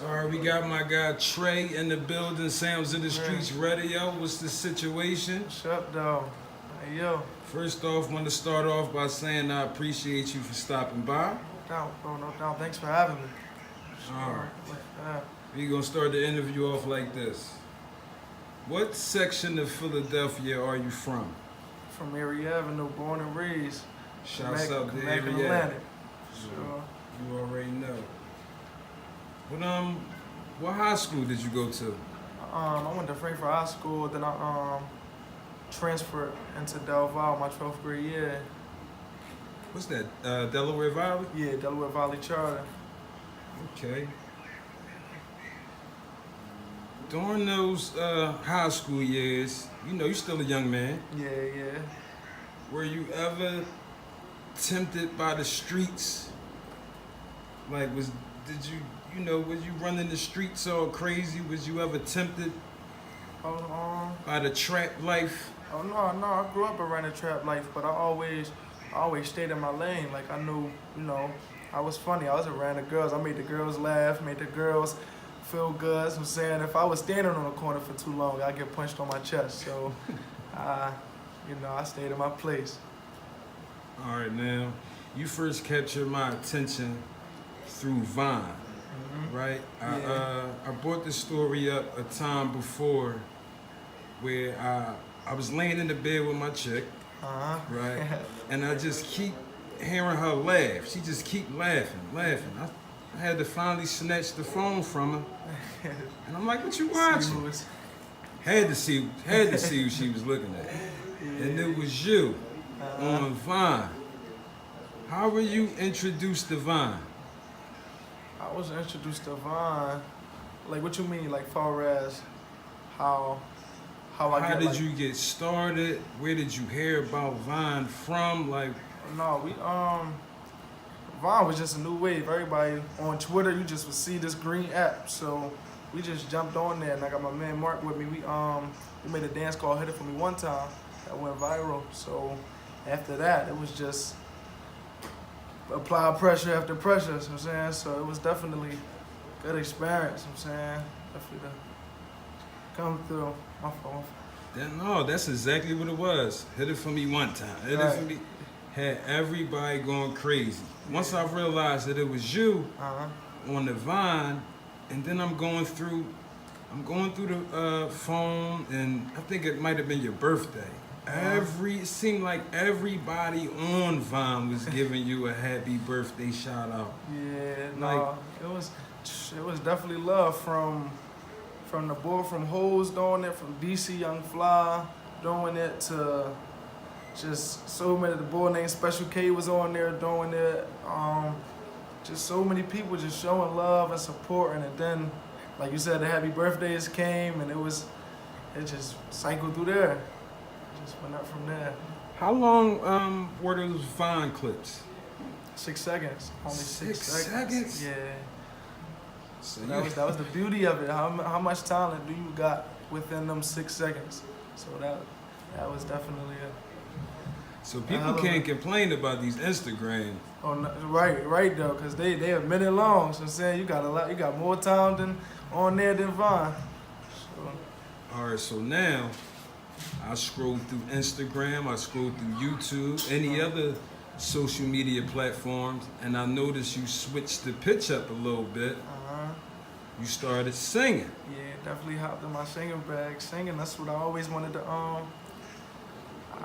All right, we got my guy Trey in the building. Sounds of the Streetz Radio. What's the situation? What's up, though? Hey, yo. First off, want to start off by saying I appreciate you for stopping by. No doubt, bro. No doubt. Thanks for having me. All right. We're going to start the interview off like this. What section of Philadelphia are you from? From Erie Avenue, born and raised. Shouts out to Erie Avenue. Sure. You already know. What high school did you go to? I went to Frankfurt High School, then I transferred into Del Valle my 12th grade year. What's that, Delaware Valley? Yeah, Delaware Valley Charter. Okay. During those high school years, you know, you're still a young man. Yeah. Were you ever tempted by the streets? Like, was you running the streets all crazy? Was you ever tempted by the trap life? Oh no, I grew up around the trap life, but I always stayed in my lane. Like I knew, I was funny. I was around the girls. I made the girls laugh, made the girls feel good. So I'm saying if I was standing on the corner for too long, I'd get punched on my chest. So, I stayed in my place. All right, now, you first captured my attention through Vine, right? Yeah. I brought this story up a time before where I was laying in the bed with my chick, right? And I just keep hearing her laugh. She just keep laughing. I had to finally snatch the phone from her. And I'm like, what you watching? Had to see who she was looking at. Yeah. And it was you on Vine. How were you introduced to Vine? I was introduced to Vine. Like, what you mean? Like, far as how How did you get started? Where did you hear about Vine from? Like, no, Vine was just a new wave. Everybody on Twitter, you just would see this green app. So we just jumped on there, and I got my man Mark with me. We made a dance called "Hit It For Me" one time that went viral. So after that, it was just apply pressure after pressure. You know what I'm saying? So it was definitely a good experience. You know what I'm saying? Definitely to come through. My phone. No, that's exactly what it was. Hit it for me one time. Hit it for me. Had everybody going crazy. Once I realized that it was you on the Vine, and then I'm going through the phone, and I think it might have been your birthday. It seemed like everybody on Vine was giving you a happy birthday shout out. Yeah, it was definitely love from the boy from Hoes doing it, from DC Young Fly doing it, to just so many. The boy named Special K was on there doing it. Just so many people just showing love and supporting. And then, like you said, the happy birthdays came, and it just cycled through there. It just went up from there. How long were those Vine clips? 6 seconds. Only 6 seconds? Yeah. So that was the beauty of it. How much talent do you got within them 6 seconds? So that was definitely it. So people can't complain about these Instagram. Oh, no, right though, cause they a minute long. So I'm saying you got more time than on there than Vine. So. All right, so now I scroll through Instagram, I scroll through YouTube, any other social media platforms, and I noticed you switched the pitch up a little bit. You started singing. Yeah, definitely hopped in my singing bag. Singing, that's what I always wanted to. I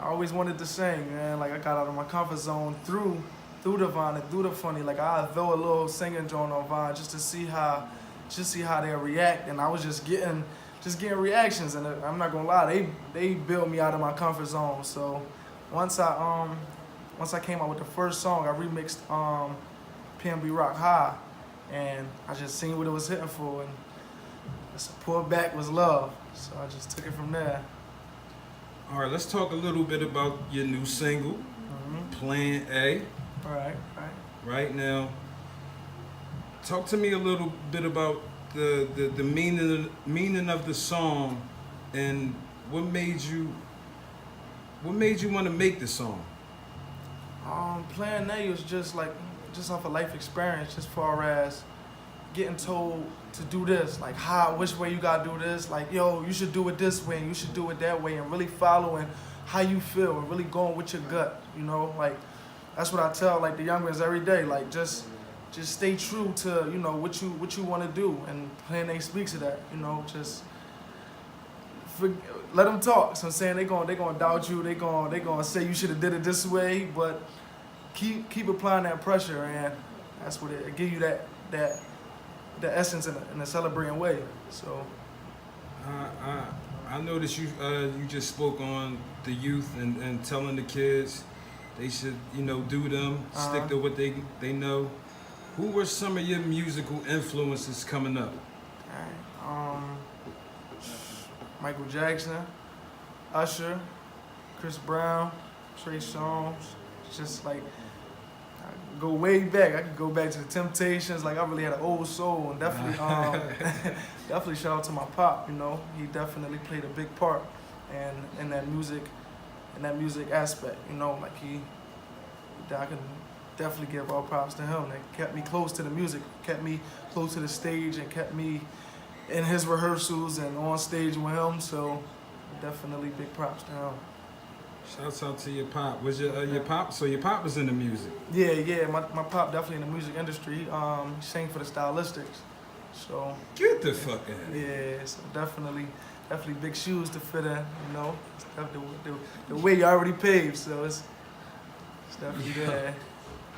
always wanted to sing, man. Like I got out of my comfort zone through the Vine and through the funny. Like I throw a little singing joint on Vine just to see how they react, and I was just getting reactions. And I'm not gonna lie, they built me out of my comfort zone. So once I came out with the first song, I remixed PNB Rock High. And I just seen what it was hitting for, and the support back was love. So I just took it from there. All right, let's talk a little bit about your new single, Plan A. Right. Right now, talk to me a little bit about the meaning of the song, and what made you want to make the song. Plan A was just off of life experience, as far as getting told to do this, like which way you gotta do this, like yo, you should do it this way and you should do it that way, and really following how you feel and really going with your gut, you know, like that's what I tell like the youngers every day, like just stay true to, you know, what you want to do, and Plan A speaks to that, you know, just let them talk. So I'm saying they gonna doubt you, they gonna say you should have did it this way, but keep applying that pressure, and that's what it give you the essence in a celebrating way. So I noticed you just spoke on the youth and telling the kids they should, you know, do them, stick to what they know. Who were some of your musical influences coming up? Michael Jackson, Usher, Chris Brown, Trey Songz. Just like I go way back. I could go back to the Temptations. Like I really had an old soul, and definitely definitely shout out to my pop. You know, he definitely played a big part in that music aspect. You know, like I can definitely give all props to him. That kept me close to the music, kept me close to the stage, and kept me in his rehearsals and on stage with him. So definitely big props to him. Shouts out to your pop. Was your pop? So your pop was in the music? Yeah. My pop definitely in the music industry. He sang for the Stylistics. So get the fuck out. Yeah. So definitely big shoes to fit in. You know, the way you already paved. So it's definitely there.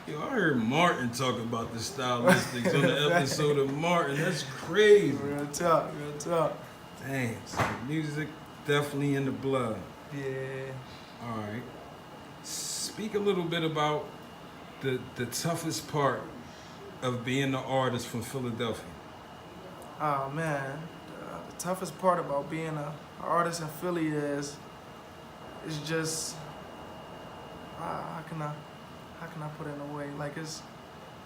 Yo, I heard Martin talk about the Stylistics on the episode of Martin. That's crazy. Real talk. Dang, so music definitely in the blood. Yeah. All right. Speak a little bit about the toughest part of being an artist from Philadelphia. Oh man, the toughest part about being an artist in Philly is just how can I put it in a way? Like it's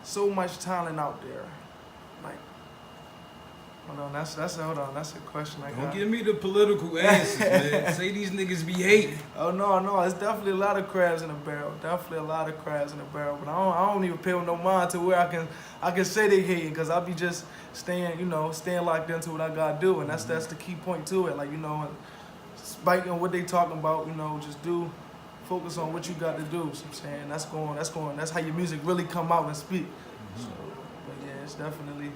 so much talent out there. Like hold on, that's a question I got. Don't give me the political answers, man. Say these niggas be hating. Oh no, it's definitely a lot of crabs in the barrel. Definitely a lot of crabs in the barrel. But I don't even pay no mind to where I can say they hating, because I'll be just staying locked into what I gotta do, and that's the key point to it. Like, you know, spiking what they talking about, you know, just focus on what you got to do. So I'm saying that's how your music really come out and speak. So, but yeah, it's definitely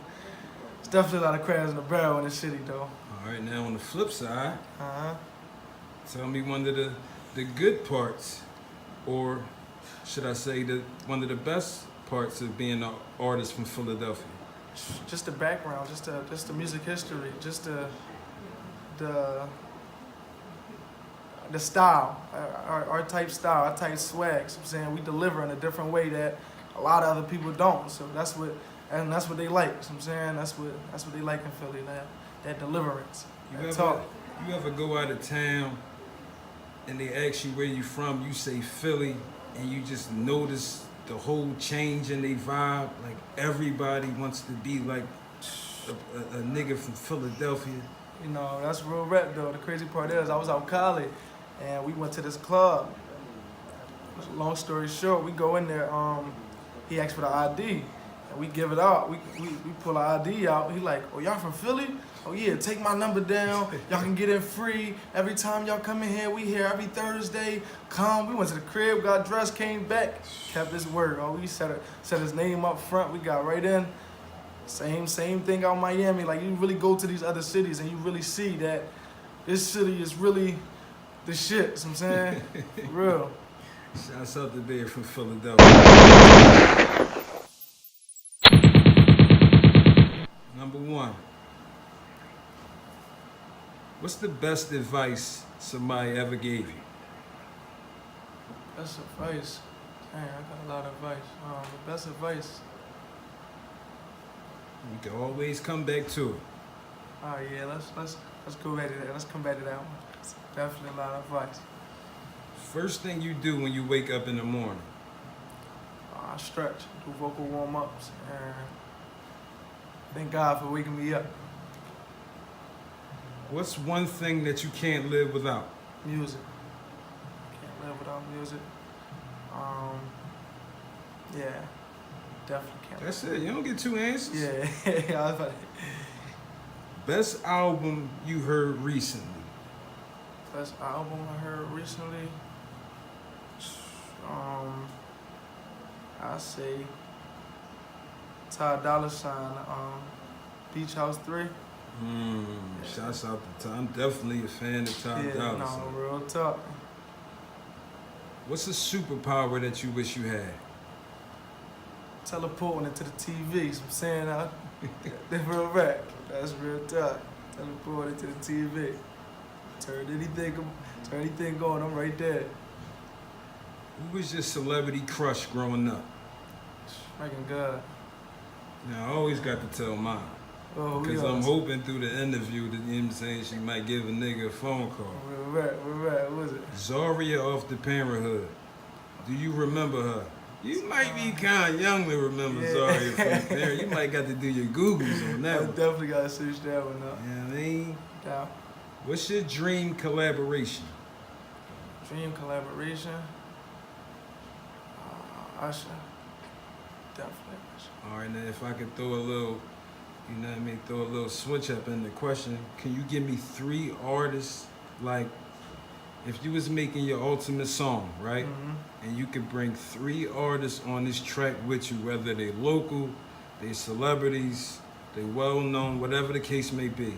a lot of crabs in the barrel in the city, though. All right, now on the flip side, tell me one of the good parts, or should I say one of the best parts of being an artist from Philadelphia? Just the background, just the music history, just the style, our type style, our type swag. So I'm saying we deliver in a different way that a lot of other people don't. So that's what they like. So I'm saying that's what they like in Philly, that deliverance. You ever go out of town and they ask you where you from, you say Philly, and you just notice the whole change in their vibe? Like everybody wants to be like a nigga from Philadelphia. You know, that's real rap though. The crazy part is I was out college and we went to this club. Long story short, we go in there, he asked for the ID and we give it out. We pull our ID out. He like, oh, y'all from Philly? Oh yeah, take my number down. Y'all can get in free. Every time y'all come in here, we here every Thursday. Come. We went to the crib, got dressed, came back, kept his word. Oh, we set his name up front. We got right in. Same thing out Miami. Like, you really go to these other cities and you really see that this city is really the shit. You know what I'm saying? For real. Shouts out to being from Philadelphia. Number one. What's the best advice somebody ever gave you? Best advice? Dang, I got a lot of advice. The best advice. We can always come back to it. Oh yeah, let's go back to that. Let's come back to that one. It's definitely a lot of advice. First thing you do when you wake up in the morning? I stretch, do vocal warm-ups, and thank God for waking me up. What's one thing that you can't live without? Music. Can't live without music. Yeah, definitely can't. That's it. You don't get two answers. Yeah, Best album you heard recently? Best album I heard recently? I say Ty $, Beach House 3. Shouts out to Ty. I'm definitely a fan of Ty Dolla No, Sign. real talk. What's a superpower that you wish you had? Teleporting into the TV. So I'm saying that's real rap. That's real talk. Teleporting into the TV. Turn anything going. I'm right there. Who was your celebrity crush growing up? Making God. Now, I always got to tell mine. Oh, Because I'm hoping through the interview that, you know what I'm saying, she might give a nigga a phone call. Real rap. What was it? Zaria off the Parenthood. Do you remember her? You might be kind of young to remember Zaria from the Parent. You might got to do your Googles on that I one. definitely got to search that one up. You know what I mean? Yeah. What's your dream collaboration? Dream collaboration? Usher. Definitely Usher. All right, now if I could throw a little, you know what I mean, throw a little switch up in the question, can you give me 3 artists, like, if you was making your ultimate song, right? And you could bring 3 artists on this track with you, whether they local, they celebrities, they well-known, whatever the case may be.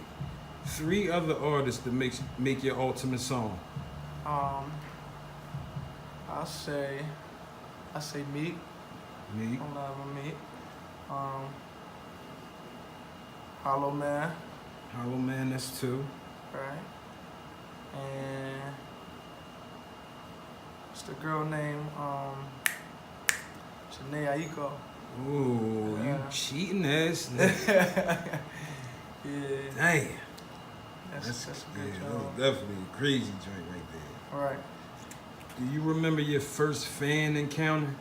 3 other artists that make your ultimate song. I say Meek. Meek. I'm loving Meek. Hollow Man. Hollow Man, that's 2. Right. And what's the girl named Janae Aiko. Ooh, Yeah. you cheating ass nigga. Yeah. Damn. That's a good That job. was definitely a crazy joint right there. All right. Do you remember your first fan encounter?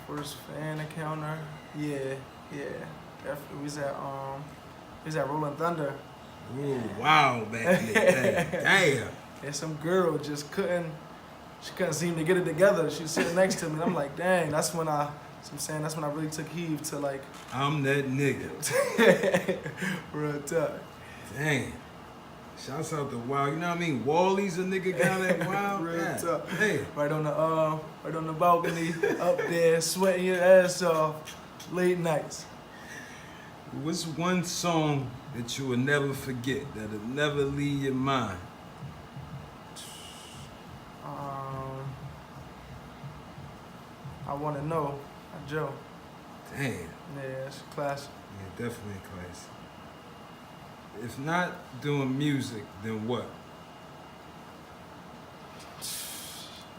First fan encounter. Yeah. Definitely. We was at Rolling Thunder. Ooh, wow, back in the day. Damn. And some girl just couldn't seem to get it together. She was sitting next to me, and I'm like, dang, that's when I really took heed to, like, I'm that nigga. real talk. Damn. Shouts out to Wild. You know what I mean? Wally's a nigga down at Wild. Real God talk. damn. Right on the balcony, up there, sweating your ass off, late nights. What's one song that you will never forget, that'll never leave your mind? I Want to Know, by Joe. Damn. Yeah, it's a classic. Yeah, definitely a classic. If not doing music, then what?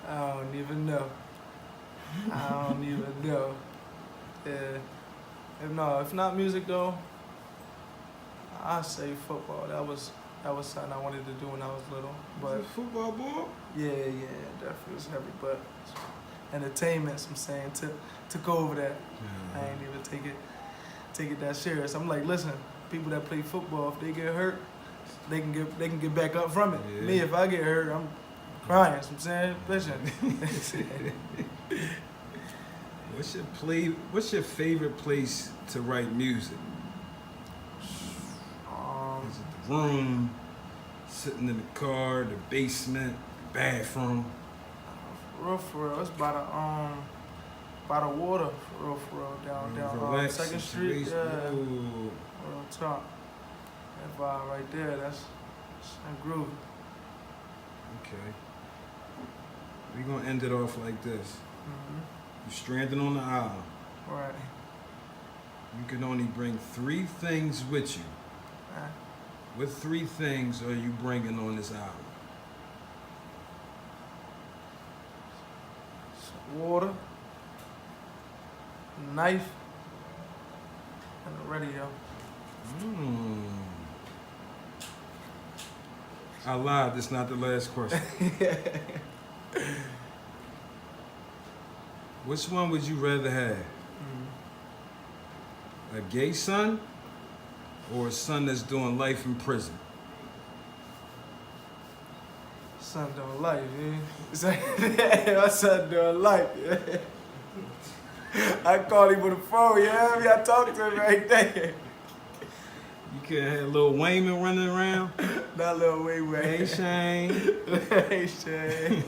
I don't even know. Yeah. If not music though, I say football. That was something I wanted to do when I was little. But Football ball? yeah, definitely was heavy. But entertainment, I'm saying, took over that. I ain't even take it that serious. I'm like, listen, people that play football, if they get hurt, they can get back up from it. Yeah. Me, if I get hurt, I'm crying. So I'm saying, listen. What's your favorite place to write music? Is it the room, sitting in the car, the basement, the bathroom? For real, it's by the water, for real, down Relax 2nd Street, situation. yeah. Ooh. Real talk. That vibe right there, that's groovy. Okay. We're gonna end it off like this. You're stranded on the island. Right. You can only bring 3 things with you. Right. What 3 things are you bringing on this island? Some water, a knife, and a radio. I lied, that's not the last question. Which one would you rather have? A gay son or a son that's doing life in prison? Son doing life, yeah. My son doing life, yeah. I called him on the phone, you hear me? I talked to him right there. You could have Lil Wayman running around. Not Lil Wayman. Hey, Shane. Hey, Shane.